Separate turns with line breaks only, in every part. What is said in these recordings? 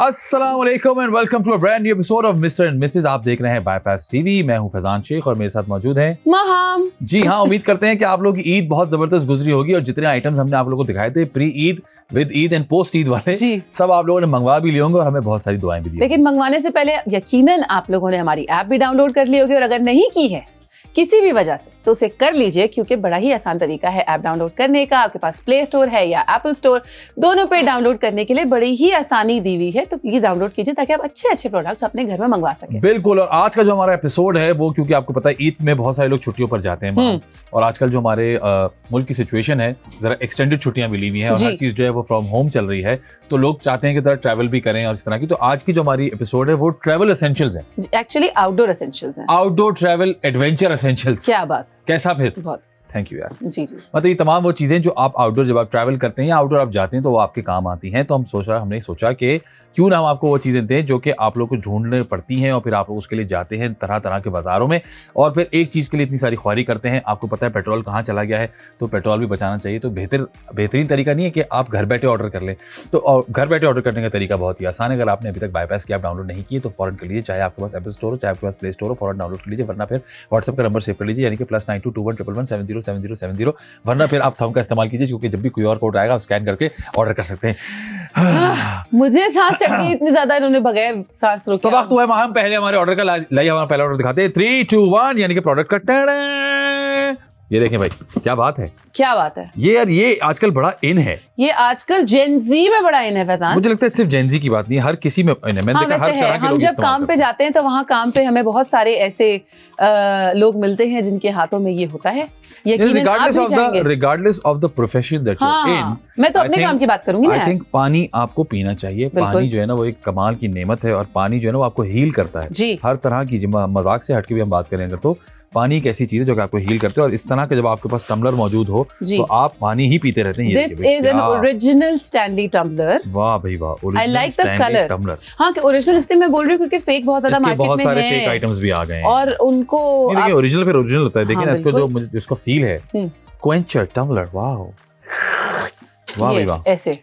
अस्सलाम वालेकुम and welcome to a brand new episode of Mr and Mrs. आप देख रहे हैं बाईपास टीवी। मैं हूं फैजान शेख और मेरे साथ मौजूद हैं
माहम।
जी हाँ, उम्मीद करते हैं कि आप लोगों की ईद बहुत जबरदस्त गुजरी होगी और जितने आइटम्स हमने आप लोगों को दिखाए थे pre Eid, with Eid and post Eid वाले, सब आप लोगों ने मंगवा भी लिए होंगे और हमें बहुत सारी दुआएं भी दी।
लेकिन मंगवाने से पहले यकीनन आप लोगों ने हमारी ऐप भी डाउनलोड कर ली होगी और अगर नहीं की है किसी भी वजह से तो उसे कर लीजिए, क्योंकि बड़ा ही आसान तरीका है ऐप डाउनलोड करने का। आपके पास प्ले स्टोर है या एप्पल स्टोर, दोनों पे डाउनलोड करने के लिए बड़ी ही आसानी दी हुई है, तो प्लीज डाउनलोड कीजिए ताकि आप अच्छे अच्छे प्रोडक्ट्स अपने घर में मंगवा सकें।
बिल्कुल। और आज का जो हमारा एपिसोड है वो, क्योंकि आपको पता है ईद में बहुत सारे लोग छुट्टियों पर जाते हैं और आजकल जो हमारे मुल्क की सिचुएशन है, जरा एक्सटेंडेड छुट्टियां मिली हुई हैं और हर चीज जो है वो फ्रॉम होम चल रही है, तो लोग चाहते हैं कि जरा ट्रैवल भी करें और इस तरह की। तो आज की जो हमारी एपिसोड है वो ट्रैवल एसेंशियल्स है,
एक्चुअली आउटडोर एसेंशियल्स हैं।
Outdoor travel adventure essentials.
क्या बात,
कैसा फिर?
बहुत
थैंक यू यार।
जी जी।
मतलब ये तमाम वो चीजें जो आप आउटडोर जब आप ट्रैवल करते हैं या आउटडोर आप जाते हैं तो वो आपके काम आती हैं। तो हमने सोचा कि क्यों ना हम आपको वो चीजें दें जो कि आप लोग को ढूंढने पड़ती हैं और फिर आप उसके लिए जाते हैं तरह तरह के बाजारों में और फिर एक चीज के लिए इतनी सारी ख्वारी करते हैं। आपको पता है पेट्रोल कहाँ चला गया है, तो पेट्रोल भी बचाना चाहिए। तो बेहतरीन तरीका नहीं है कि आप घर बैठे ऑर्डर कर लें। तो घर बैठे ऑर्डर करने का तरीका बहुत ही आसान है। अगर आपने अभी तक बाईपास की ऐप डाउनलोड नहीं की है तो फौरन कर लीजिए, चाहे आपके पास एप्पल स्टोर हो चाहे आपके पास प्ले स्टोर हो, फौरन डाउनलोड कर लीजिए। वरना फिर व्हाट्सएप का नंबर सेव कर लीजिए, यानी कि +922111707070। वरना फिर आप थंब का इस्तेमाल कीजिए, क्योंकि जब भी QR कोड आएगा आप स्कैन करके ऑर्डर कर सकते हैं।
मुझे सांस चढ़ गई इतनी ज्यादा, इन्होंने बगैर सांस रोके।
तो वक्त हुआ है हम पहले हमारे ऑर्डर का लाइए, हमारा पहला ऑर्डर दिखाते हैं। 3, 2, 1 यानी कि प्रोडक्ट का टैडा। ये देखें भाई, क्या बात है,
क्या बात है।
ये यार ये आजकल बड़ा इन है, ये
आजकल जेनजी में बड़ा इन है फैजान।
मुझे लगता है सिर्फ जेनजी की बात नहीं, हर किसी में इन है। मैंने देखा हर तरह के
हम जब काम पे जाते हैं तो वहाँ काम पे हमें बहुत सारे ऐसे लोग मिलते हैं जिनके हाथों में ये होता है।
Regardless of the profession that you are in,
मैं तो अपने काम की बात करूंगी ना।
आई थिंक पानी आपको पीना चाहिए। पानी जो है ना वो एक कमाल की नेमत है और पानी जो है ना वो आपको हील करता है हर तरह की। मजाक से हटके भी हम बात करें अगर, तो पानी एक ऐसी चीज है जो कि आपको हील करते हैं। और इस तरह के जब आपके पास टम्बलर मौजूद हो तो आप पानी ही पीते रहते हैं।
This is an original Stanley tumbler.
वाह भाई वाह,
आई लाइक द कलर। हाँ, कि ओरिजिनल इसलिए मैं बोल रही हूँ क्योंकि फेक बहुत ज्यादा मार्केट में है,
बहुत सारे फेक आइटम्स भी आ गए हैं और
उनको
ओरिजिनल फिर ओरिजिनल होता है। देखिए इसको जो मुझे इसको फील है, क्वेंचर टम्बलर। वाह वाह भाई वाह,
ऐसे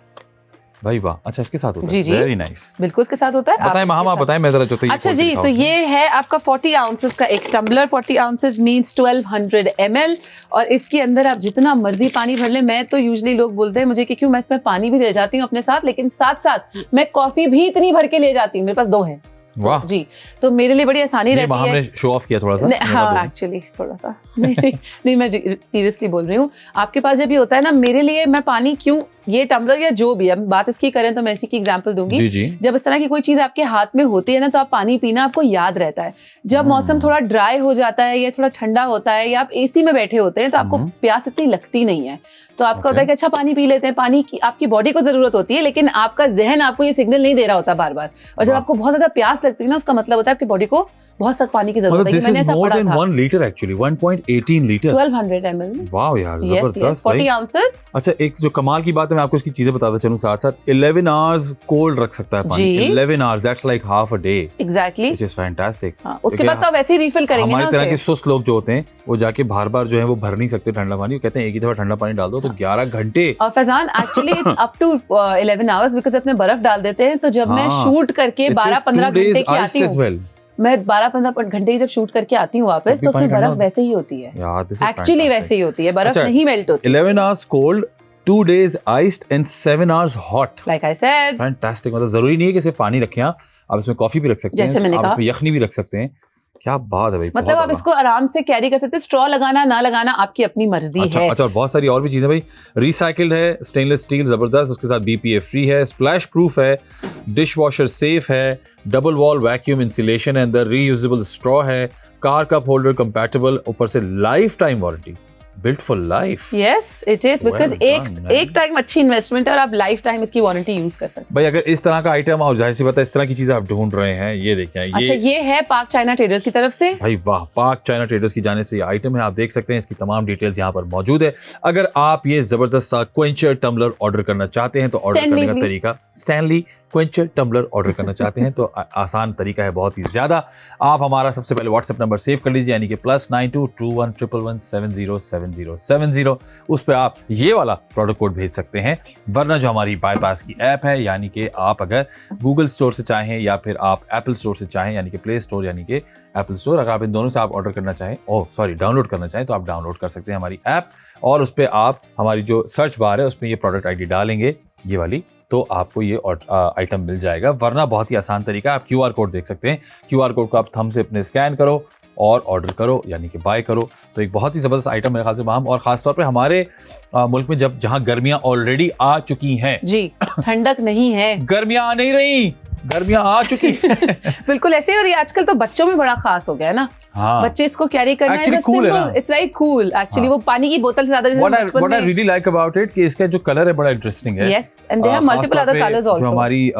भाई वाह। अच्छा, इसके साथ होता है? Very nice.
बिल्कुल इसके साथ होता है।
बताएं मामा, बताएं, मैं जरा चाहता हूं।
अच्छा जी, तो ये है आपका 40 आउंसेस का एक टम्बलर। 40 आउंसेस मींस 1200 ml और इसके अंदर आप जितना मर्जी पानी भर लें। मैं तो यूजुअली लोग बोलते हैं मुझे कि क्यों, मैं इसमें पानी भी ले जाती हूँ अपने साथ, लेकिन साथ साथ मैं कॉफी भी इतनी भर के ले जाती हूँ। मेरे पास 2 हैं।
वाह
जी, तो मेरे लिए बड़ी आसानी रहती है।
हमने शो ऑफ किया थोड़ा सा।
हाँ, एक्चुअली थोड़ा सा नहीं, मैं सीरियसली बोल रही हूँ। आपके पास जब ये होता है ना, मेरे लिए मैं पानी क्यों, ये टम्बलर या जो भी, अब बात इसकी करें तो मैं इसी की एग्जांपल दूंगी।
जी।
जब इस तरह की कोई चीज आपके हाथ में होती है ना, तो आप पानी पीना आपको याद रहता है। जब मौसम थोड़ा ड्राई हो जाता है या थोड़ा ठंडा होता है या आप एसी में बैठे होते हैं तो आपको प्यास इतनी लगती नहीं है, तो आपका होता है कि अच्छा पानी पी लेते हैं। पानी की आपकी बॉडी को जरूरत होती है, लेकिन आपका जहन आपको ये सिग्नल नहीं दे रहा होता बार बार। और जब आपको बहुत ज्यादा प्यास लगती है ना, उसका मतलब होता है आपकी बॉडी को बहुत सख्त पानी की जरूरत है। मैंने ऐसा पढ़ा था।
1 लीटर एक्चुअली, 1.18 लीटर,
1200 ml।
वाह यार, जबरदस्त।
40 आउंसेस।
अच्छा, एक जो कमाल की बात है, मैं आपको इसकी चीजें बताता चलूं साथ साथ। 11 आवर्स कोल्ड रख सकता है पानी। 11 hours, that's like half a day.
Exactly,
which is fantastic.
उसके बाद तो आप वैसे ही रिफिल करेंगे ना।
हमारी तरह के सुस्त लोग जो होते हैं वो जाके बार-बार जो है वो भर नहीं सकते ठंडा पानी, वो कहते हैं एक ही दफा ठंडा पानी डाल दो तो 11 घंटे।
और Faizan actually up to 11 hours, because अपने बर्फ डाल देते हैं। तो जब मैं शूट करके 12-15 घंटे की आती हूँ, मैं 12-15 घंटे की जब शूट करके आती हूँ वापस, तो उसमें बर्फ वैसे ही होती है। एक्चुअली वैसे ही होती है, बर्फ नहीं मेल्ट होती।
11 hours cold, 2 days iced and 7 hours hot.
Like I said.
Fantastic। मतलब जरूरी नहीं है कि सिर्फ पानी रखें आप इसमें कॉफी भी रख सकते हैं, आप इसमें यखनी भी रख सकते हैं। क्या बात है भाई,
मतलब आप इसको आराम से कैरी कर सकते हैं। स्ट्रॉ लगाना ना लगाना आपकी अपनी मर्जी है।
अच्छा, और बहुत सारी और भी चीजें भाई। रिसाइकिल्ड है, स्टेनलेस स्टील जबरदस्त, उसके साथ BPA फ्री है, स्प्लैश प्रूफ है, डिश वॉशर सेफ है, डबल वॉल वैक्यूम इंसुलेशन है, अंदर रीयूजेबल स्ट्रॉ है, कार कप होल्डर कंपैटिबल, ऊपर से life time warranty, built for life.
Yes it is, because एक टाइम अच्छी इन्वेस्टमेंट है और आप लाइफ टाइम इसकी वारंटी यूज कर सकते हैं।
भाई अगर इस तरह का आइटम, और जाहिर सी बात है इस तरह की चीजें आप ढूंढ रहे हैं, ये देखिए।
अच्छा, ये है पाक चाइना ट्रेडर्स की तरफ से।
भाई वाह, पाक चाइना ट्रेडर्स की जाने से ये आइटम है, आप देख सकते हैं। इसकी तमाम डिटेल्स यहाँ पर मौजूद है। अगर आप ये जबरदस्त सा क्वेंचर टम्बलर ऑर्डर करना चाहते हैं तो ऑर्डर करने का तरीका, स्टैनली क्वेंचर टम्बलर ऑर्डर करना चाहते हैं तो आसान तरीका है बहुत ही ज़्यादा। आप हमारा सबसे पहले व्हाट्सएप नंबर सेव कर लीजिए, यानी कि +922111707070। उस पर आप ये वाला प्रोडक्ट कोड भेज सकते हैं। वरना जो हमारी बाईपास की ऐप है, यानी कि आप अगर गूगल स्टोर से चाहें या फिर आप एप्पल स्टोर से चाहें, यानी कि प्ले स्टोर यानी कि एप्पल स्टोर, अगर आप इन दोनों से आप ऑर्डर करना चाहें, डाउनलोड करना चाहें, तो आप डाउनलोड कर सकते हैं हमारी ऐप। और उस पर आप हमारी जो सर्च बार है उसमें ये प्रोडक्ट आईडी डालेंगे, ये वाली, तो आपको ये आइटम मिल जाएगा। वरना बहुत ही आसान तरीका, आप QR कोड देख सकते हैं। QR कोड को आप थंब से अपने स्कैन करो और ऑर्डर करो, यानी कि बाय करो। तो एक बहुत ही ज़बरदस्त आइटम मेरे ख्याल से हम, और ख़ासतौर पे हमारे मुल्क में जहाँ गर्मियाँ ऑलरेडी आ चुकी हैं
जी, ठंडक नहीं है,
गर्मियाँ आ नहीं रही, गर्मियाँ आ चुकी
बिल्कुल ऐसे ही। और ये आजकल तो बच्चों में बड़ा खास हो गया है ना।
हाँ,
बच्चे इसको कैरी करना
Actually cool है ना?
It's very cool actually. वो पानी की बोतल से ज्यादा जैसे
What I
बचपन में।
really like about it कि इसका जो कलर है बड़ा इंटरेस्टिंग है।
Yes, and they have multiple other colours
जो
आल्सो।
हमारी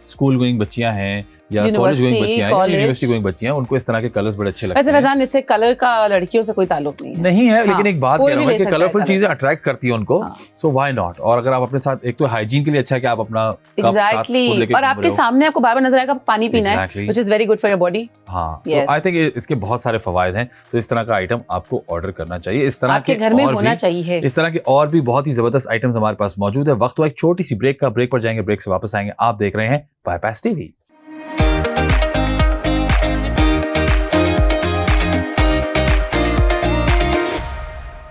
स्कूल गोइंग बच्चियां हैं या कॉलेज गोइंग बच्चियां हैं, यूनिवर्सिटी गोइंग बच्चियां हैं, उनको इस तरह के कलर्स बड़े अच्छे लगते
वैसे
हैं।
फैजान, इससे कलर का लड़कियों से कोई ताल्लुक नहीं है।
नहीं है,
हाँ,
लेकिन एक बात
कोई
कह
भी
रहा हूं
ले
कि
सकता है
कलरफुल
colour।
चीजें अट्रैक्ट करती हैं उनको,
हाँ।
So why not. और अगर आप अपने साथ, एक तो हाइजीन के लिए अच्छा है कि आप अपना कप साथ
एग्जैक्टली,
खुद लेके
और
घूम
आपके
रहे हो।
सामने आपको बार-बार नजर आएगा पानी पीना है,
Exactly.
Which is very good for your body.
हाँ,
Yes.
तो आई थिंक इसके बहुत सारे फवायद हैं। तो इस तरह का आइटम आपको ऑर्डर करना चाहिए। इस तरह
आपके
के
घर में
और
होना
भी-
चाहिए।
इस तरह के और भी बहुत ही जबरदस्त आइटम्स हमारे पास मौजूद है। वक्त हुआ एक छोटी सी ब्रेक का, ब्रेक पर जाएंगे, ब्रेक से वापस आएंगे। आप देख रहे हैं बाईपास टीवी।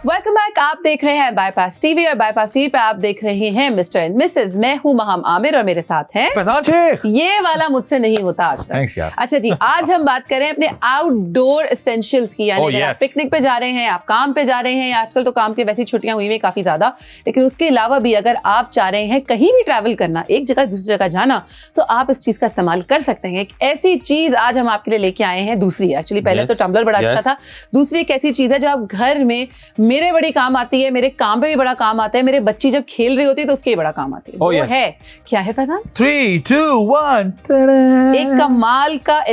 Welcome back. आप देख रहे हैं बाईपास टीवी, और बाईपास टीवी पे आप देख रहे हैं मिस्टर एंड मिसेज। मैं हूं महम आमिर और मेरे साथ हैं
फैजान शेख।
ये वाला मुझसे नहीं होता आज तक।
थैंक्स यार।
अच्छा जी, आज हम बात करें अपने आउटडोर एसेंशियल्स की। यानी
Oh,
अगर आप
yes.
पिकनिक पे जा रहे हैं, आप काम पे जा रहे हैं, आजकल तो काम की वैसी छुट्टियां हुई हुई हैं काफी ज्यादा, लेकिन उसके अलावा भी अगर आप चाह रहे हैं कहीं भी ट्रैवल करना, एक जगह दूसरी जगह जाना, तो आप इस चीज का इस्तेमाल कर सकते हैं। एक ऐसी चीज आज हम आपके लिए लेके आए हैं, दूसरी एक्चुअली। पहले
Yes.
तो टम्बलर बड़ा अच्छा
Yes.
था, दूसरी एक ऐसी चीज है जो आप घर में मेरे बड़ी काम आती है, मेरे काम पे भी बड़ा काम आता है, मेरे बच्ची जब खेल रही होती है तो उसके भी बड़ा काम आती है।
Oh,
वो
yes.
है, क्या है फैजान?
3, 2, 1
एक कमाल का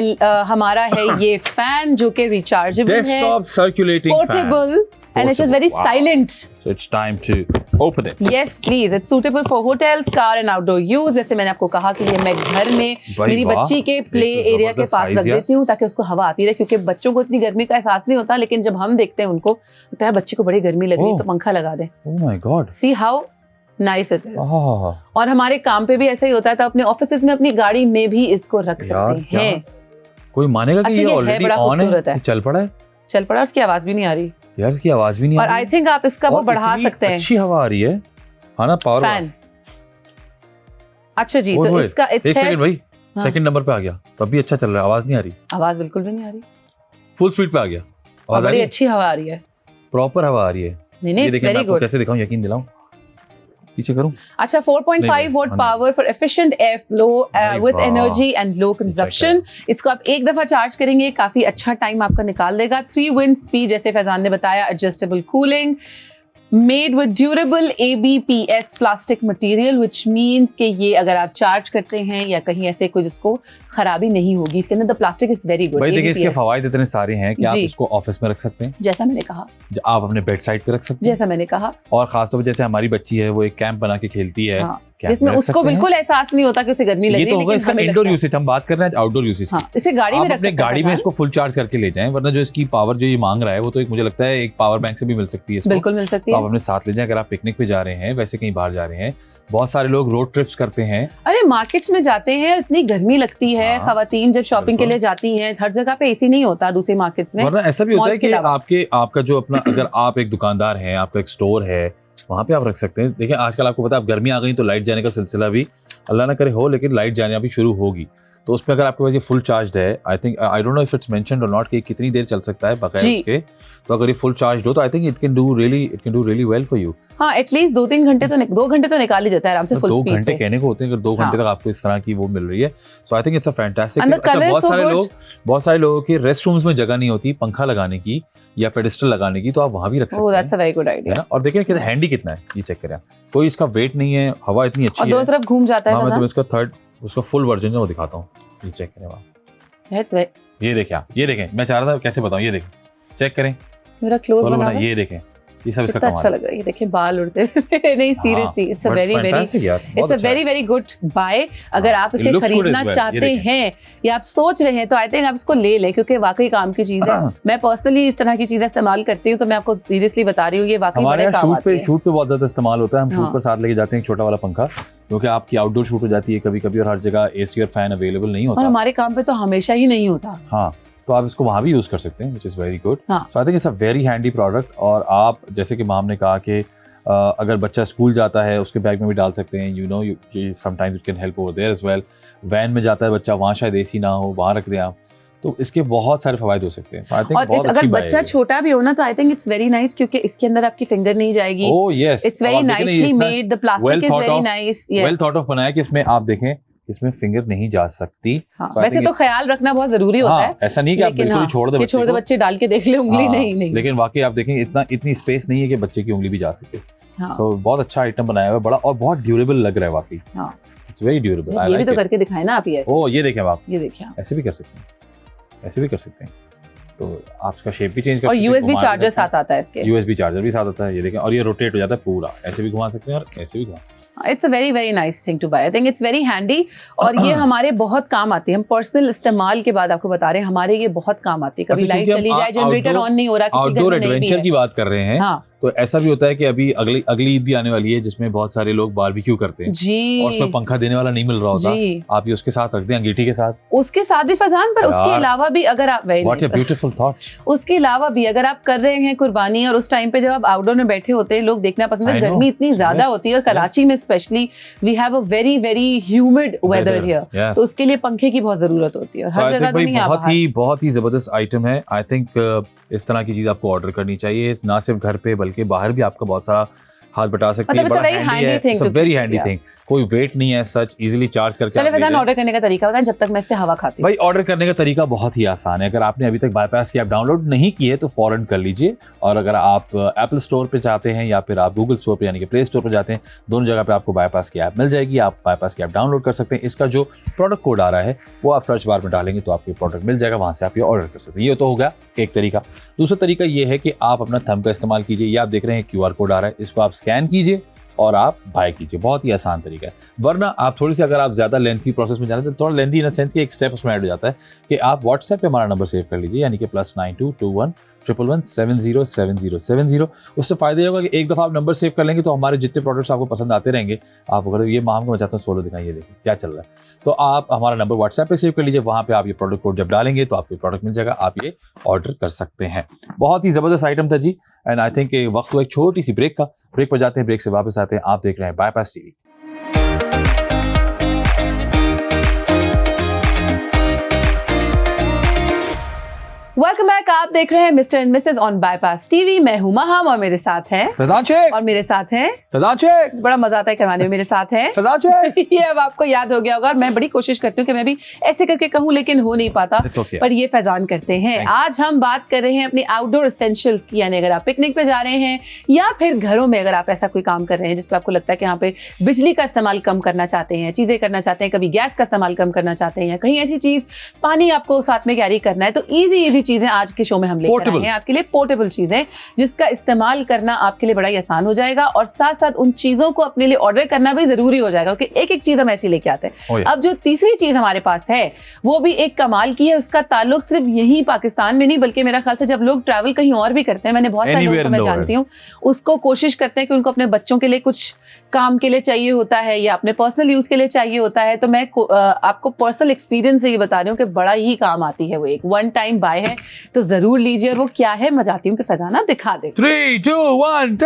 हमारा है ये फैन, जो कि रिचार्जेबल है,
desktop circulating
portable, and it is very
Wow.
Silent.
So it's time to open it.
Yes please, it's suitable for hotels, car and outdoor use. जैसे मैंने आपको कहा कि ये मैं घर में
भाई
मेरी
वाह,
बच्ची के प्ले
ये तो
एरिया के
जबरदस्त
पास
size
रख
यार।
देती हूँ ताकि उसको हवा आती रहे, क्योंकि बच्चों को इतनी गर्मी का एहसास नहीं होता, लेकिन जब हम देखते हैं उनको तो यार बच्चे को बड़ी गर्मी लग रही है
Oh.
तो पंखा लगा दे।
Oh my God.
See how nice it is.
Ah,
और हमारे काम पे भी ऐसा ही होता है, तो अपने ऑफिस में अपनी गाड़ी में भी इसको रख
यार,
सकते हैं।
कोई मानेगा कि
अच्छा,
ये
ये है,
ऑलरेडी
बड़ा
ऑन
खूबसूरत
है,
है।
ये चल पड़ा है
चल पड़ा, उसकी आवाज भी नहीं आ रही,
यार, इसकी आवाज भी नहीं
और
आ
आई
रही।
थिंक आप इसका वो
और
बढ़ा
इतनी
सकते हैं,
अच्छी हवा आ रही है, हाँ ना, पावर
फैन। अच्छा जी,
ओए
तो
होए,
इसका
एक
इट्स
सेकंड भाई,
हाँ।
सेकंड नंबर पे आ गया, तब भी अच्छा चल रहा है, आवाज नहीं आ रही,
आवाज बिल्कुल भी नहीं आ रही,
फुल स्पीड पे आ गया,
और
आवाज आ
बड़ी
रही है,
अच्छी हवा आ रही है।
प्रॉपर हवा आ रही है।
नहीं
ये
इट्स
देखिए, मैं
वेरी
आपको
गुड।
कैसे दिखाऊं, यकीन दिलाऊं, पीछे करूं।
अच्छा, 4.5
नहीं,
वोट
नहीं,
power for efficient air flow with
वाह।
Energy and low consumption. इसको आप एक दफा चार्ज करेंगे, काफी अच्छा टाइम आपका निकाल देगा। 3 विंड स्पीड, जैसे फैजान ने बताया, adjustable cooling, made with durable ABPS plastic material, which means कि ये अगर आप चार्ज करते हैं या कहीं ऐसे कोई जिसको खराबी नहीं होगी, इसके अंदर the plastic is very good.
भाई देखिए, इसके फवायद इतने सारे हैं कि आप
जी।
इसको ऑफिस में रख सकते हैं,
जैसा मैंने कहा,
आप अपने बेड साइड पे रख सकते हैं,
जैसा मैंने कहा,
और खासतौर पर जैसे हमारी बच्ची है, वो एक कैंप बना के खेलती है,
हाँ,
कैंप
जिसमें
में रख
उसको
सकते हैं।
बिल्कुल एहसास नहीं होता कि उसे गर्मी लग
ये
रही
तो
है,
होगा
लेकिन
इसका
हमें
इंडोर
लगता है।
यूसेज, हम बात कर रहे हैं आउटडोर यूसेज।
हाँ, इसे गाड़ी में
आप
रख
अपने
सकते हैं
गाड़ी में
फैजान।
इसको फुल चार्ज करके ले जाएं, वरना जो इसकी पावर जो ये मांग रहा है वो तो एक, मुझे लगता है एक पावर बैंक से भी मिल सकती है इसको।
बिल्कुल मिल सकती
तो
है।
आप अपने साथ ले जाएं, अगर आप पिकनिक पे जा रहे हैं, वैसे कहीं बाहर जा रहे हैं। बहुत सारे लोग रोड ट्रिप्स करते हैं,
अरे मार्केट्स में जाते हैं, इतनी गर्मी लगती है,
हाँ,
खवातीन जब शॉपिंग के
बिल्कुल।
लिए जाती हैं, हर जगह पे एसी नहीं होता दूसरी मार्केट्स में।
वरना ऐसा भी होता है
malls के
कि
अलावा।
आपका जो अपना, अगर आप एक दुकानदार हैं, आपका एक स्टोर है, वहाँ पे आप रख सकते हैं। देखिए आजकल आपको पता है, अब गर्मी आ गई तो लाइट जाने का सिलसिला भी अल्लाह ना करे हो, लेकिन लाइट जाने भी शुरू होगी। तो उसमें अगर आपके पास ये फुल चार्ज है, I think, I don't know if it's mentioned और नॉट, कि कितनी देर चल सकता है बगैर
जी।
उसके, तो अगर ये फुल चार्ज हो तो I think it can do really well for you.
हाँ, एटलीस्ट 2-3 घंटे तो 2 घंटे तो निकाल ही जाता है आराम से फुल
2
स्पीड
घंटे
पे।
कहने को होते हैं, अगर 2
हाँ।
घंटे तक आपको इस तरह की वो मिल रही है, so I think it's a fantastic.
And the color is so good.
बहुत सारे लोगों के रेस्ट रूम्स में जगह नहीं होती पंखा लगाने की या पेडिस्टल लगाने की, तो आप वहां भी रख
ओह,
सकते
दैट्स अ वेरी गुड
हैं,
आइडिया।
है ना। और देखिए कितना हैंडी कितना है, ये चेक करें आप, कोई इसका वेट नहीं है, हवा इतनी
और
अच्छी
दोनों
है।
तरफ घूम जाता है
हाँ, मैं
फैजान।
तुम्हें इसका उसका फुल वर्जन है वो दिखाता हूँ, ये चेक करें आप,
That's very-
ये देखें आप, ये देखें, मैं चाह रहा था कैसे बताऊँ, ये देखें, चेक करें,
मेरा क्लोज
फॉलो
बना
बना,
हुआ है।
ये देखें, ये सब इसका
कितना
कमाल
अच्छा
है।
लग रहा है, ये देखिए बाल उड़ते हुए नहीं seriously it's a
But
very
it's
very
fantastic यार, बहुत
इट्स अ
अच्छा है।
Very very good buy. अगर
हाँ,
आप
it
इसे
looks good
खरीदना
as well, ये
चाहते
देखें।
हैं या आप सोच रहे हैं तो आई थिंक आप इसको ले लें, क्योंकि वाकई काम की चीज है। मैं पर्सनली इस तरह की चीजें इस्तेमाल करती हूँ, तो मैं आपको सीरियसली बता रही हूँ, ये वाकई
हमारे
बड़े
यहाँ
काम आती है।
शूट पे बहुत ज्यादा इस्तेमाल होता है। हम
हाँ।
शूट पर साथ लेके जाते हैं एक छोटा वाला पंखा, क्योंकि आपकी आउटडोर शूट हो जाती है कभी कभी और हर जगह एसी और फैन अवेलेबल नहीं
और
होता।
हमारे काम पे तो हमेशा ही नहीं होता।
हाँ, तो आप इसको वहाँ भी यूज कर सकते हैं, विच इज वेरी गुड।
हाँ।
So I think it's a very handy product. और आप जैसे कि माम ने कहा कि अगर बच्चा स्कूल जाता है उसके बैग में भी डाल सकते हैं, you know sometimes it can help over there as well. Van में जाता है बच्चा, वहाँ शायद एसी ना हो, वहाँ रख दें आप, तो इसके बहुत सारे फवायद हो सकते हैं। So I think
और
बहुत
अगर
अच्छी
बच्चा छोटा भी हो ना तो I think it's very nice, क्योंकि इसके अंदर आपकी फिंगर नहीं जाएगी।
Oh yes,
it's very nicely made, the plastic is very nice.
Well thought of बनाया कि इसमें आप देखें इसमें फिंगर नहीं जा सकती।
हाँ,
So I
वैसे
think
तो ख्याल रखना बहुत जरूरी होता है,
ऐसा नहीं कि आप
लेकिन
बिल्कुल ही
हाँ,
छोड़ दे
कि छोड़ दे बच्चे डाल के देख ले उंगली, नहीं।
लेकिन वाकई आप देखें इतनी स्पेस नहीं है कि बच्चे की उंगली भी जा सके।
हाँ।
सो बहुत अच्छा आइटम बनाया हुआ है, बड़ा और बहुत ड्यूरेबल लग रहा है वाकई।
हाँ।
It's very durable.
ये भी तो करके दिखाए ना आप, ये ऐसे।
ओह ये देखें आप,
ये देखिए आप।
ऐसे भी कर सकते हैं, ऐसे भी कर सकते हैं। तो आप उसका शेप भी चेंज कर
और
सकते हैं।
यूएसबी चार्जर साथ आता है इसके।
यूएसबी चार्जर भी साथ आता है, ये देखें। और ये रोटेट हो जाता है पूरा, ऐसे भी घुमा सकते हैं और ऐसे भी घुमा सकते हैं।
It's a very very nice thing to buy. I think it's very handy, और ये हमारे बहुत काम आती है। हम पर्सनल इस्तेमाल के बाद आपको बता रहे हैं, हमारे ये बहुत काम आती है। कभी
अच्छा,
लाइट
क्योंकि
चली
हम
जाए, जनरेटर ऑन नहीं हो रहा, किसी घर
आउटडोर
में नहीं भी
एडवेंचर
है।
की बात कर रहे हैं,
हाँ
तो ऐसा भी होता है कि अभी अगली ईद भी आने वाली है जिसमें बहुत सारे लोग बारबेक्यू करते हैं
जी,
और उसमें पंखा देने वाला नहीं मिल रहा होता।
जी,
आप ये उसके साथ रख दें, अंगीठी के साथ।
उसके साथ भी फैजान, पर उसके
यार,
अलावा भी अगर आप
व्हाट अ ब्यूटीफुल थॉट।
उसके अलावा भी अगर आप कर रहे हैं कुर्बानी, और उस टाइम पे जब आप आउटडोर में बैठे होते हैं, लोग देखना पसंद है,
I know.
गर्मी इतनी ज्यादा
Yes,
होती है, और
yes.
कराची में specially we have a very very humid weather here,
Yes.
तो उसके लिए पंखे की बहुत जरूरत होती है, और
तो
हर
I
जगह
think
तो
भाई
नहीं आ
बहुत ही जबरदस्त आइटम है। आई थिंक इस तरह की चीज आपको ऑर्डर करनी चाहिए, ना सिर्फ घर पे बल्कि बाहर भी आपका बहुत सारा हाथ बटा सकती है।
मतलब
बड़ा
it's a very
handy है,
handy thing
it's a
to
very
keep,
handy
yeah.
thing। कोई वेट नहीं है, सच इजीली चार्ज करके
चले
आप ले
फैजान,
जाएं।
ऑर्डर करने का तरीका बताएं जब तक मैं इससे हवा खाती हूँ।
भाई ऑर्डर करने का तरीका बहुत ही आसान है। अगर आपने अभी तक बाईपास की ऐप डाउनलोड नहीं की है तो फौरन कर लीजिए, और अगर आप एप्पल स्टोर पे जाते हैं या फिर आप गूगल स्टोर पे यानी कि प्ले स्टोर पे जाते हैं, दोनों जगह पे आपको बाईपास की ऐप मिल जाएगी। आप बाईपास की ऐप डाउनलोड कर सकते हैं। इसका जो प्रोडक्ट कोड आ रहा है वो आप सर्च बार में डालेंगे तो आपको प्रोडक्ट मिल जाएगा, वहां से आप ये ऑर्डर कर सकते हैं। ये तो हो गया एक तरीका। दूसरा तरीका ये है कि आप अपना थंब का इस्तेमाल कीजिए। ये आप देख रहे हैं QR कोड आ रहा है, इसको आप स्कैन कीजिए और आप बाय कीजिए। बहुत ही आसान तरीका है। वरना आप थोड़ी सी अगर आप ज्यादा लेंथी प्रोसेस में जाना तो थोड़ा लेंथी इन सेंस कि एक स्टेप उसमें ऐड हो जाता है कि आप व्हाट्सएप पे हमारा नंबर सेव कर लीजिए, यानी कि +9221 111 707070। उससे फायदा ये होगा कि एक दफा आप नंबर सेव कर लेंगे तो हमारे जितने प्रोडक्ट्स आपको पसंद आते रहेंगे। आप अगर ये माम को मैं चाहता हूँ सोलो दिखाइए, देखिए क्या चल रहा है, तो आप हमारा नंबर व्हाट्सएप पे सेव कर लीजिए। वहां पे आप ये प्रोडक्ट कोड जब डालेंगे तो आपको प्रोडक्ट मिल जाएगा, आप ये ऑर्डर कर सकते हैं। बहुत ही जबरदस्त आइटम था जी। एंड आई थिंक वक्त हुआ एक छोटी सी ब्रेक का। ब्रेक पर जाते हैं, ब्रेक से वापस आते हैं। आप देख रहे हैं बाईपास टीवी।
वेलकम बैक, आप देख रहे हैं mister and Mrs on bypass TV. मैं हूं महम और मेरे साथ हैं
फैजान शेख,
और मेरे साथ हैं
फैजान शेख,
बड़ा मजा आता है करवाने में, मेरे साथ हैं
फैजान शेख।
ये अब आपको याद हो गया होगा, और मैं बड़ी कोशिश करती हूँ कि मैं भी ऐसे करके कहूँ, लेकिन हो नहीं पाता।
It's okay.
पर ये फैजान करते हैं।
Thank you.
आज हम बात कर रहे हैं अपने आउटडोर एसेंशियल्स की, यानी अगर आप पिकनिक पे जा रहे हैं या फिर घरों में अगर आप ऐसा कोई काम कर रहे हैं जिसपे आपको लगता है कि यहाँ पे बिजली का इस्तेमाल कम करना चाहते हैं, चीजें करना चाहते हैं, कभी गैस का इस्तेमाल कम करना चाहते हैं, या कहीं ऐसी चीज पानी आपको साथ में कैरी करना है, तो इजी चीजें आज के शो में हम लेकर आए हैं आपके लिए। पोर्टेबल चीजें जिसका इस्तेमाल करना आपके लिए बड़ा ही आसान हो जाएगा, और साथ साथ उन चीजों को अपने लिए ऑर्डर करना भी जरूरी हो जाएगा, क्योंकि एक एक चीज हम ऐसी लेके आते हैं। अब जो तीसरी चीज हमारे पास है वो भी एक कमाल की है। उसका ताल्लुक सिर्फ यही पाकिस्तान में नहीं, बल्कि मेरा ख्याल से जब लोग ट्रैवल कहीं और भी करते हैं, मैंने बहुत सारे लोगों को मैं जानती हूँ, उसको कोशिश करते हैं कि उनको अपने बच्चों के लिए कुछ काम के लिए चाहिए होता है या अपने पर्सनल यूज के लिए चाहिए होता है। तो मैं आपको पर्सनल एक्सपीरियंस से ये बता रही हूँ कि बड़ा ही काम आती है वो। एक वन टाइम बाय है तो जरूर लीजिए। और वो क्या है मैं चाहती हूँ कि फैजान आप दिखा दे।
3, 2, 1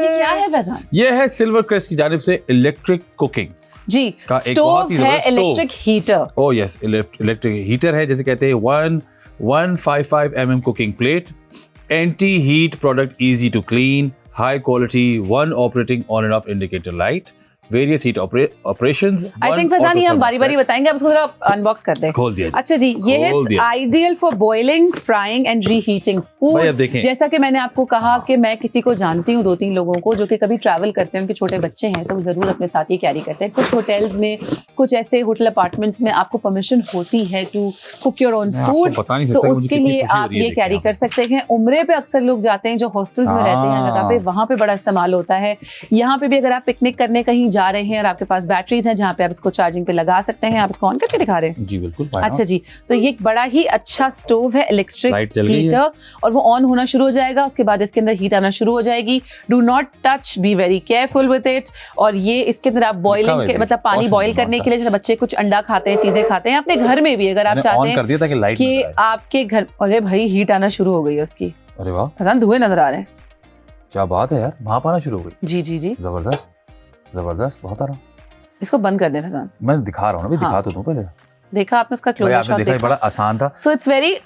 ये क्या है फैजान?
ये है सिल्वर क्रेस्ट की जानिब से इलेक्ट्रिक कुकिंग
जी,
का एक
स्टोव
बहुत ही
है,
जबरदस्त
electric heater.
Oh yes, electric heater है, जैसे कहते हैं 155 mm cooking plate, anti heat product, easy to clean, high quality, 1 operating on and off indicator light, various heat operations.
I think Faizan ये हम बारी बारी बताएंगे, आप उसको जरा अनबॉक्स कर दें।
खोल दिया।
अच्छा जी, ये है ideal for boiling, frying and reheating food. जैसा कि मैंने आपको कहा कि मैं किसी को जानती हूँ 2-3 लोगों को जो कि कभी ट्रैवल करते हैं, उनके छोटे बच्चे हैं तो वो जरूर अपने साथ ही कैरी करते हैं। कुछ होटल्स में, कुछ ऐसे होटल अपार्टमेंट्स में आपको परमिशन होती है to cook your own food, तो उसके लिए आप ये कैरी कर सकते हैं। उम्रे पे अक्सर लोग जाते हैं जो हॉस्टल्स में रहते हैं जगह पे, वहां पे बड़ा इस्तेमाल होता है। यहाँ पे भी अगर आप पिकनिक करने कहीं जा रहे हैं और आपके पास बैटरीज हैं जहाँ पे आप इसको चार्जिंग पे लगा सकते हैं। आप इसको ऑन करके दिखा रहे हैं?
जी बिल्कुल।
अच्छा जी, तो ये एक बड़ा ही अच्छा स्टोव है, इलेक्ट्रिक हीटर, और वो ऑन होना शुरू हो जाएगा, उसके बाद इसके अंदर हीट आना शुरू हो जाएगी। Do not touch, be very careful with it. और ये इसके अंदर आप बॉइलिंग मतलब पानी बॉईल करने के लिए, जैसे बच्चे कुछ अंडा खाते हैं, चीजें खाते हैं, अपने घर में भी अगर आप चाहते हैं कि आपके घर, अरे भाई हीट आना शुरू हो गई है उसकी।
अरे वाह,
फैजान धुएं नजर आ रहे हैं।
क्या बात है यार, भाप आना शुरू हो गई।
जी जी जी,
जबरदस्त जबरदस्त, बहुत आ रहा।
इसको बंद कर दें फैजान।
मैं दिखा रहा हूँ ना, दिखा तो दूं पहले।
देखा आपने उसका क्लोजर शॉट देखा?
बड़ा आसान था।
So it's very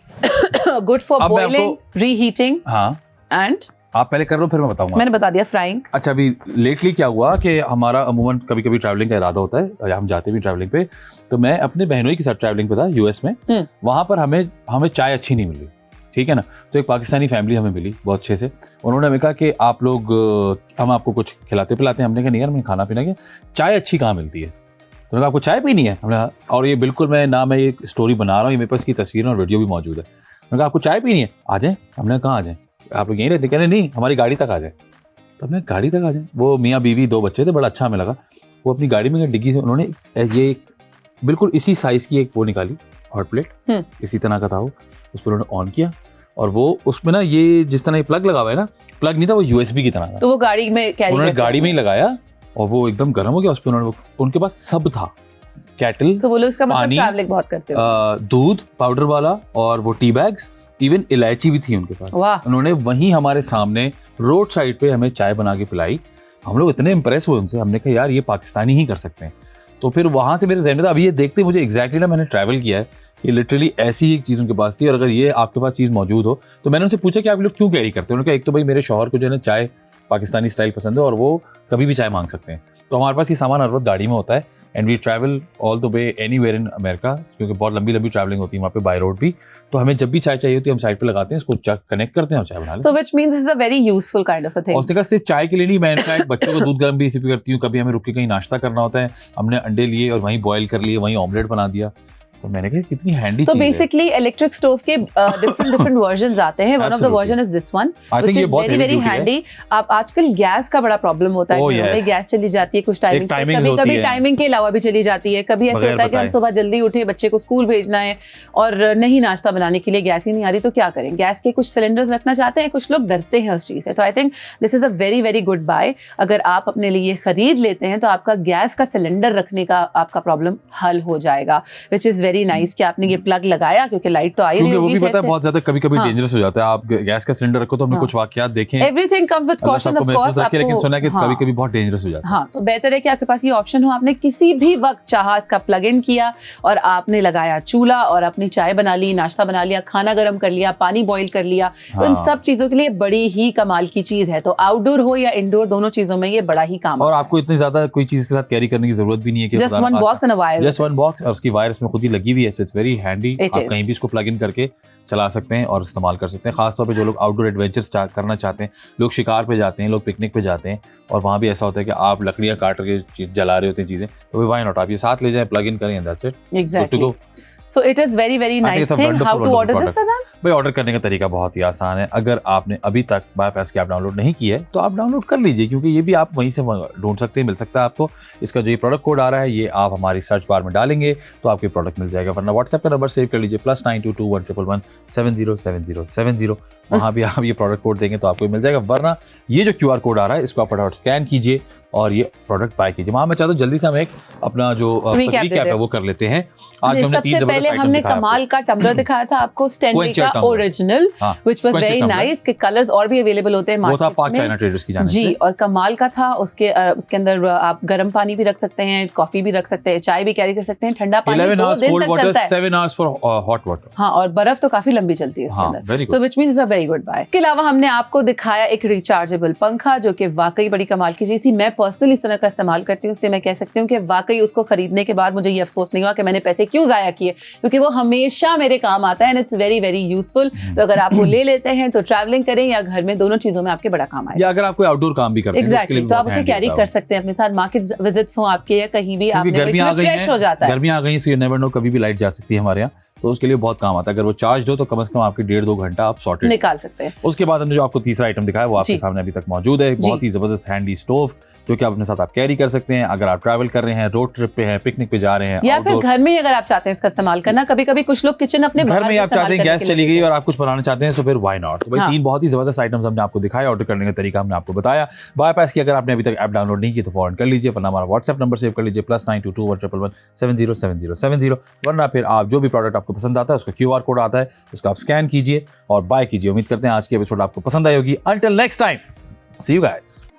good for boiling, reheating.
हाँ,
एंड
आप पहले कर लो फिर मैं बताऊंगा।
मैंने बता दिया फ्राइंग।
अच्छा, अभी लेटली क्या हुआ कि हमारा अमूमन कभी कभी ट्रैवलिंग का इरादा होता है, हम जाते भी ट्रैवलिंग पे, तो मैं अपने बहनोई के साथ ट्रैवलिंग पे था यूएस में। वहां पर हमें चाय अच्छी नहीं मिली, ठीक है ना। तो एक पाकिस्तानी फैमिली हमें मिली बहुत अच्छे से, उन्होंने हमें कहा कि आप लोग, हम आपको कुछ खिलाते पिलाते हैं। हमने कहा नहीं यार, मैं खाना पीना क्या, चाय अच्छी कहाँ मिलती है। तो उन्होंने कहा आपको चाय पीनी है? हमने, और ये बिल्कुल मैं एक स्टोरी बना रहा हूँ, ये मेरे पास की तस्वीर और वीडियो भी मौजूद है। उन्होंने कहा आपको चाय पीनी है, आ जाए। हमने कहा आ जाए, आप लोग यहीं रहते? कहने नहीं, हमारी गाड़ी तक आ जाए। तो हमने गाड़ी तक आ जाए। वो मियाँ बीवी 2 बच्चे थे, बड़ा अच्छा हमें लगा। वो अपनी गाड़ी में डिग्गी से उन्होंने ये बिल्कुल इसी साइज की एक वो निकाली, हॉट प्लेट, इसी तरह का था वो। उस पर उन्होंने ऑन किया और वो उसमें ना, ये जिस तरह प्लग लगा हुआ है ना, प्लग नहीं था, वो यूएसबी की तरह था।
तो वो गाड़ी में कैरी,
उन्होंने गाड़ी में ही लगाया और वो एकदम गर्म हो गया। उस पर उन्होंने, उनके पास सब था, केटल,
तो वो लोग इसका मतलब ट्रैवलिंग बहुत करते हो,
दूध पाउडर वाला, और वो टी बैग्स, इवन इलायची भी थी उनके पास। उन्होंने वहीं हमारे सामने रोड साइड पे हमें चाय बना के पिलाई। हम लोग इतने इंप्रेस हुए उनसे, हमने कहा यार ये पाकिस्तानी ही कर सकते हैं। तो फिर वहां से मेरे जहन में था, अभी ये देखते मुझे एग्जैक्टली ना, मैंने ट्रैवल किया है, ये लिटरली ऐसी ही एक चीज़ उनके पास थी। और अगर ये आपके पास चीज़ मौजूद हो, तो मैंने उनसे पूछा कि आप लोग क्यों कैरी करते हैं। उन्होंने कहा एक तो भाई मेरे शौहर को जो है ना चाय पाकिस्तानी स्टाइल पसंद है और वो कभी भी चाय मांग सकते हैं। तो हमारे पास ये सामान हर वक्त गाड़ी में होता है, and we travel all the way anywhere in America, क्योंकि बहुत लंबी लंबी ट्रैवलिंग होती है वहाँ पे बाय रोड भी। तो हमें जब भी चाय चाहिए होती है, हम साइड पे लगाते हैं, इसको कनेक्ट करते हैं और चाय बना लेते हैं।
So which means it's a very useful kind of a thing.
उसने कहा सिर्फ चाय के लिए नहीं, मैं इनफैक्ट बच्चों को दूध गर्म भी इसी पे करती हूँ। कभी हमें रुक के कहीं नाश्ता करना होता है, हमने अंडे लिए और वहीं बॉयल कर लिए, वहीं ऑमलेट बना दिया। तो मैंने कहा कितनी हैंडी चीज है।
तो बेसिकली इलेक्ट्रिक स्टोव के डिफरेंट वर्जन्स आते हैं। One of the version is this one, which is very very handy. आप आजकल गैस का बड़ा प्रॉब्लम होता है, घरों में गैस चली जाती है कुछ टाइमिंग पे, कभी टाइमिंग के अलावा भी चली जाती है। कभी ऐसा होता है कि हम सुबह जल्दी उठे, बच्चे को स्कूल भेजना है और नहीं नाश्ता बनाने के लिए गैस ही नहीं आ रही, तो क्या करें? गैस के कुछ सिलेंडर्स रखना चाहते हैं, कुछ लोग डरते हैं उस चीज से। तो I think this is a very very good buy. अगर आप अपने लिए खरीद लेते हैं तो आपका गैस का सिलेंडर रखने का आपका प्रॉब्लम हल हो जाएगा, व्हिच इज वेरी नाइस कि आपने ये प्लग लगाया, क्योंकि लाइट तो आई रही होगी।
वो भी पता है बहुत ज्यादा कभी-कभी डेंजरस हो जाता है। आप गैस का सिलेंडर रखो तो हमने कुछ वाकयात देखे हैं।
Everything comes with caution of course,
लेकिन सुना है कि कभी-कभी बहुत डेंजरस हो जाता है।
हाँ, तो बेहतर है कि आपके पास ये ऑप्शन हो। आपने किसी भी वक्त चाहा इसका प्लग इन किया और आपने लगाया चूल्हा और अपनी चाय बना ली, नाश्ता बना लिया, खाना गर्म कर लिया, पानी बॉईल कर लिया। तो इन सब चीजों के लिए बड़ी ही कमाल की चीज है। तो आउटडोर हो या इंडोर, दोनों चीजों में ये बड़ा ही काम है।
और आपको इतनी ज्यादा कोई चीज के साथ कैरी करने की जरूरत भी नहीं है कि
just one box and a wire,
just one box, और उसकी वायर इसमें खुद ही लगी हुई है। So it's very handy. आप कहीं भी इसको प्लग इन करके चला सकते हैं और इस्तेमाल कर सकते हैं। खासतौर पे जो लोग आउटडोर एडवेंचर करना चाहते हैं, लोग शिकार पे जाते हैं, लोग पिकनिक पे जाते हैं, और वहाँ भी ऐसा होता है कि आप लकड़ियाँ काट के जला रहे होते हैं चीजें, तो व्हाई नॉट, आप ये साथ ले जाएं, प्लग इन करें, that's it,
exactly. So it is very very nice thing. How to order this, Fazan?
भाई ऑर्डर करने का तरीका बहुत ही आसान है। अगर आपने अभी तक बायपास की ऐप डाउनलोड नहीं की है तो आप डाउनलोड कर लीजिए, क्योंकि ये भी आप वहीं से ढूंढ सकते हैं, मिल सकता है आपको। इसका जो ये प्रोडक्ट कोड आ रहा है, ये आप हमारी सर्च बार में डालेंगे तो आपको प्रोडक्ट मिल जाएगा। वरना व्हाट्सएप का नंबर सेव कर लीजिए, +922111707070। वहाँ भी आप ये प्रोडक्ट कोड देंगे तो आपको मिल जाएगा। वरना ये जो QR कोड आ रहा है, इसको आप फटाफट स्कैन कीजिए और ये प्रोडक्ट बाय कीजिए। वहाँ मैं चाहता हूँ जल्दी से हम एक अपना जो रिकैप है वो कर लेते हैं। आज हमने
सबसे पहले हमने कमाल का टम्बलर दिखाया था आपको, स्टैनली का original, which was very nice. के कलर्स और भी अवेलेबल होते हैं मार्केट में, वो था पाक चाइना ट्रेडर्स की जानिब से जी, और कमाल का था। उसके अंदर आप गर्म पानी भी रख सकते हैं, कॉफी भी रख सकते हैं, चाय भी कैरी कर सकते हैं, ठंडा पानी 2 दिन तक चलता है,
7 hours फॉर हॉट वाटर।
हाँ, और बर्फ तो काफी लंबी चलती है इसके अंदर, so which means it's a very good buy. इसके अलावा हमने आपको दिखाया एक रिचार्जेबल पंखा, जो कि वाकई बड़ी कमाल की चीज थी। मैं पर्सनली इस तरह का इस्तेमाल करती हूँ, इसलिए मैं कह सकती हूँ कि वाकई उसको खरीदने के बाद मुझे ये अफसोस नहीं हुआ कि मैंने पैसे क्यों ज़ाया किए, क्योंकि वो हमेशा मेरे काम आता है and it's very very useful. तो अगर आप वो ले लेते हैं तो ट्रैवलिंग करें या घर में, दोनों चीज़ों में आपके बड़ा काम आएगा।
या अगर आप कोई आउटडोर काम भी करते हैं
एग्जैक्टली, तो आप उसे कैरी कर सकते हैं अपने साथ, मार्केट विजिट्स हो आपके या कहीं भी, आप फ्रेश हो जाता है।
गर्मियां आ गई, सो यू नेवर नो, कभी भी लाइट जा सकती है हमारे यहाँ, तो उसके लिए बहुत काम आता है। अगर वो चार्ज हो तो कम से कम आपके 1.5-2 घंटा आप सॉर्टेड
निकाल सकते हैं।
उसके बाद हमने जो आपको तीसरा आइटम दिखाया वो आपके सामने अभी तक मौजूद है, बहुत ही जबरदस्त हैंडी स्टोव, जो कि आप अपने साथ आप कैरी कर सकते हैं अगर आप ट्रैवल कर रहे हैं, रोड ट्रिप पे हैं, पिकनिक पे जा रहे हैं,
या फिर घर में ही अगर आप चाहते हैं इसका इस्तेमाल करना। कभी कभी कुछ लोग किचन अपने
घर में आप चाहते हैं गैस चली गई और आप कुछ बनाना चाहते हैं, तो फिर व्हाई नॉट। तो भाई 3 बहुत ही जबरदस्त आइटम्स हमने आपको दिखाया, ऑर्डर करने का तरीका हमने आपको बताया। बायपास की अगर आपने अभी तक ऐप डाउनलोड नहीं की तो फौरन कर लीजिए, वरना हमारा व्हाट्सएप नंबर सेव कर लीजिए +922 111 707070, वरना फिर आप जो भी प्रोडक्ट आपको पसंद आता है उसका QR कोड आता है, उसका आप स्कैन कीजिए और बाय कीजिए। उम्मीद करते हैं आज की एपिसोड आपको पसंद आई होगी। Until next time, see you guys.